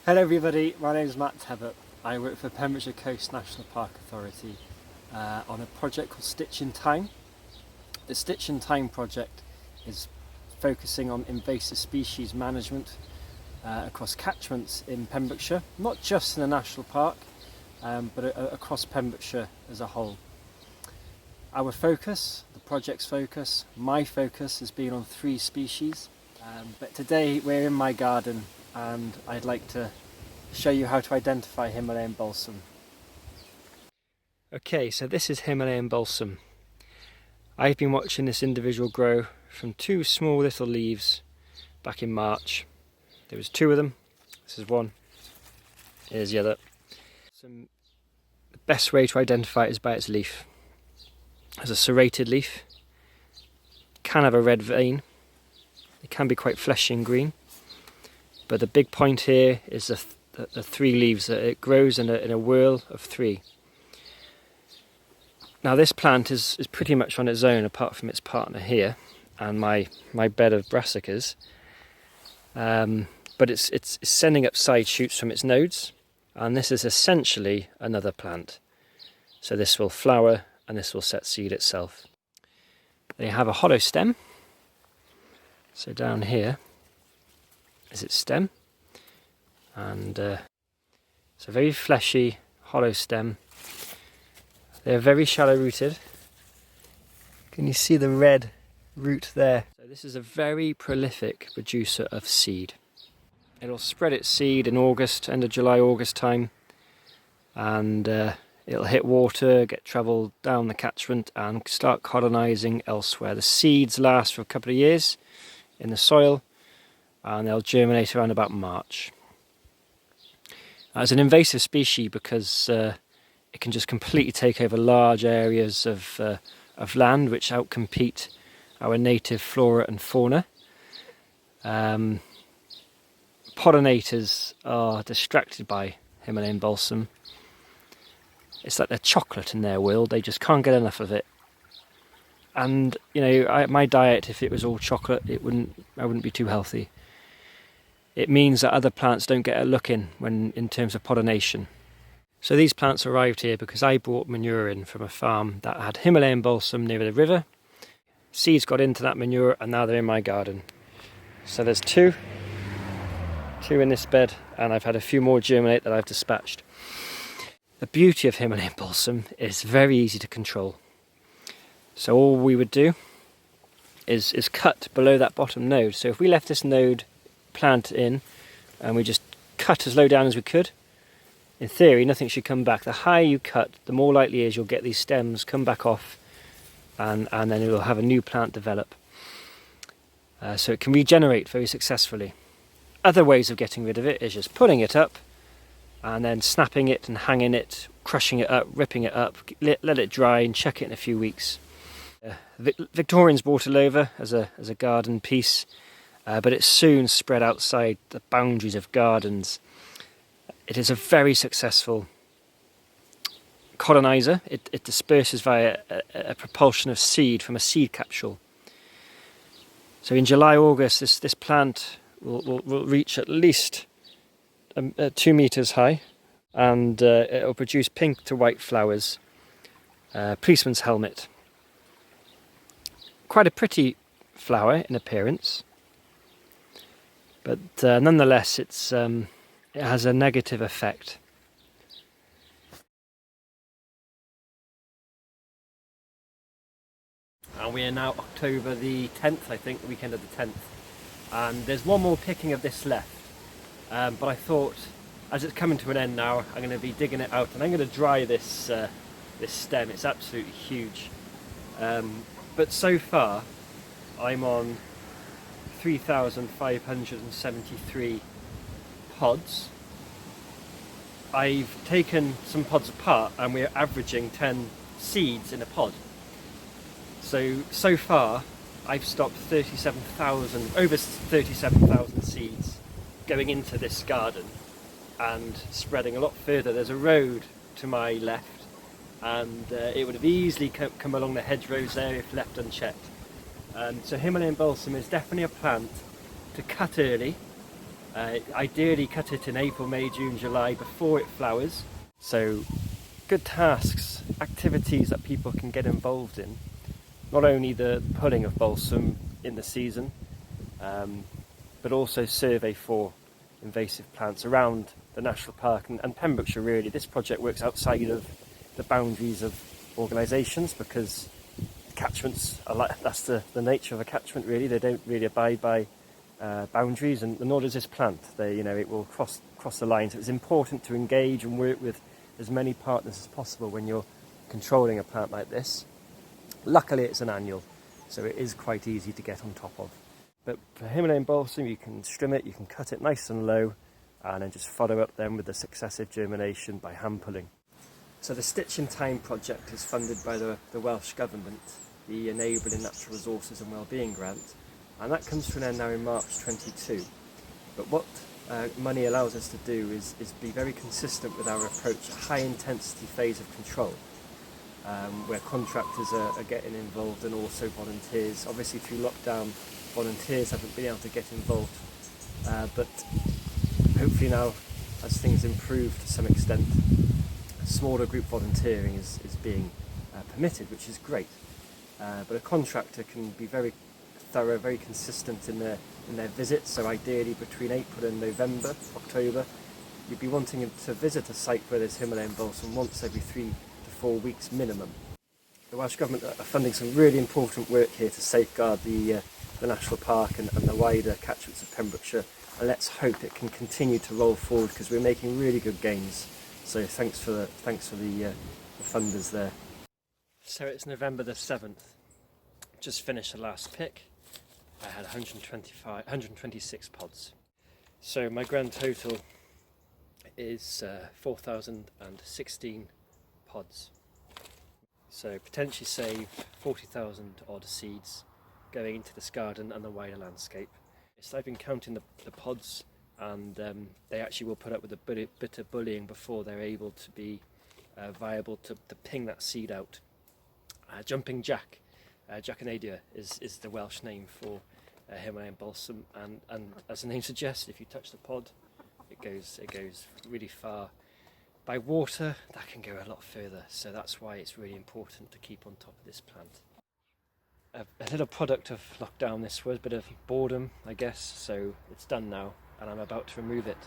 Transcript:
Hello everybody, my name is Matt Tebbett. I work for Pembrokeshire Coast National Park Authority on a project called Stitch in Time. The Stitch in Time project is focusing on invasive species management across catchments in Pembrokeshire, not just in the national park, but across Pembrokeshire as a whole. Our focus, the project's focus, my focus has been on 3 species, but today we're in my garden and I'd like to show you how to identify Himalayan balsam. Okay, so this is Himalayan balsam. I've been watching this individual grow from 2 small little leaves back in March. There was 2 of them. This is one. Here's the other. The best way to identify it is by its leaf. It has a serrated leaf. It can have a red vein. It can be quite fleshy and green. But the big point here is the 3 leaves. It grows in a whorl of 3. Now this plant is pretty much on its own apart from its partner here and my bed of brassicas. But it's sending up side shoots from its nodes, and this is essentially another plant. So this will flower and this will set seed itself. They have a hollow stem. So down here is its stem, and it's a very fleshy hollow stem. They're very shallow rooted. Can you see the red root there? So this is a very prolific producer of seed. It'll spread its seed in August, end of July, August time, and it'll hit water, get travelled down the catchment and start colonising elsewhere. The seeds last for a couple of years in the soil and they'll germinate around about March. It's an invasive species because it can just completely take over large areas of land which outcompete our native flora and fauna. Pollinators are distracted by Himalayan balsam. It's like they're chocolate in their world, they just can't get enough of it. And you know, my diet, if it was all chocolate, I wouldn't be too healthy. It means that other plants don't get a look in terms of pollination. So these plants arrived here because I brought manure in from a farm that had Himalayan balsam near the river. Seeds got into that manure and now they're in my garden. So there's 2 in this bed, and I've had a few more germinate that I've dispatched. The beauty of Himalayan balsam is very easy to control. So all we would do is cut below that bottom node. So if we left this node plant in and we just cut as low down as we could, in theory nothing should come back. The higher you cut, the more likely is you'll get these stems come back off, and then it will have a new plant develop. So it can regenerate very successfully. Other ways of getting rid of it is just pulling it up and then snapping it and hanging it, crushing it up, ripping it up, let it dry and check it in a few weeks. Victorians brought it over as a garden piece, but it soon spread outside the boundaries of gardens. It is a very successful colonizer. It disperses via a propulsion of seed from a seed capsule. So in July, August, this plant will reach at least 2 meters high, and it will produce pink to white flowers. Policeman's helmet. Quite a pretty flower in appearance, but nonetheless it has a negative effect. And we are now October the 10th, I think, the weekend of the 10th. And there's one more picking of this left. But I thought, as it's coming to an end now, I'm going to be digging it out and I'm going to dry this stem. It's absolutely huge. But so far, I'm on 3,573 pods. I've taken some pods apart and we're averaging 10 seeds in a pod. So far I've stopped over 37,000 seeds going into this garden and spreading a lot further. There's a road to my left and it would have easily come along the hedgerows there if left unchecked. So Himalayan balsam is definitely a plant to cut early Ideally cut it in April, May, June, July before it flowers. So good tasks, activities that people can get involved in. Not only the pulling of balsam in the season, but also survey for invasive plants around the national park and Pembrokeshire really. This project works outside of the boundaries of organisations because catchments are like, that's the nature of a catchment really. They don't really abide by boundaries, and nor does this plant. It will cross the line. So it's important to engage and work with as many partners as possible when you're controlling a plant like this. Luckily it's an annual, so it is quite easy to get on top of. But for Himalayan balsam, you can trim it, you can cut it nice and low, and then just follow up then with the successive germination by hand pulling. So the Stitch in Time project is funded by the Welsh Government, the Enabling Natural Resources and Wellbeing Grant, and that comes to an end now in March 22. But what money allows us to do is be very consistent with our approach, a high intensity phase of control, where contractors are getting involved and also volunteers. Obviously through lockdown, volunteers haven't been able to get involved, but hopefully now, as things improve to some extent, smaller group volunteering is being permitted, which is great. But a contractor can be very thorough, very consistent in their visits. So ideally between April and November, October, you'd be wanting to visit a site where there's Himalayan balsam once every 3 to 4 weeks minimum. The Welsh Government are funding some really important work here to safeguard the National Park and the wider catchments of Pembrokeshire, and let's hope it can continue to roll forward because we're making really good gains. So thanks for the funders there. So it's November the 7th. Just finished the last pick. I had 126 pods. So my grand total is 4,016 pods. So potentially save 40,000 odd seeds going into this garden and the wider landscape. So I've been counting the pods, and they actually will put up with a bit of bullying before they're able to be viable to ping that seed out. Jumping Jack, Jackanadia is the Welsh name for Himalayan balsam, and as the name suggests, if you touch the pod, it goes really far. By water, that can go a lot further, so that's why it's really important to keep on top of this plant. A little product of lockdown this was, a bit of boredom I guess, so it's done now and I'm about to remove it.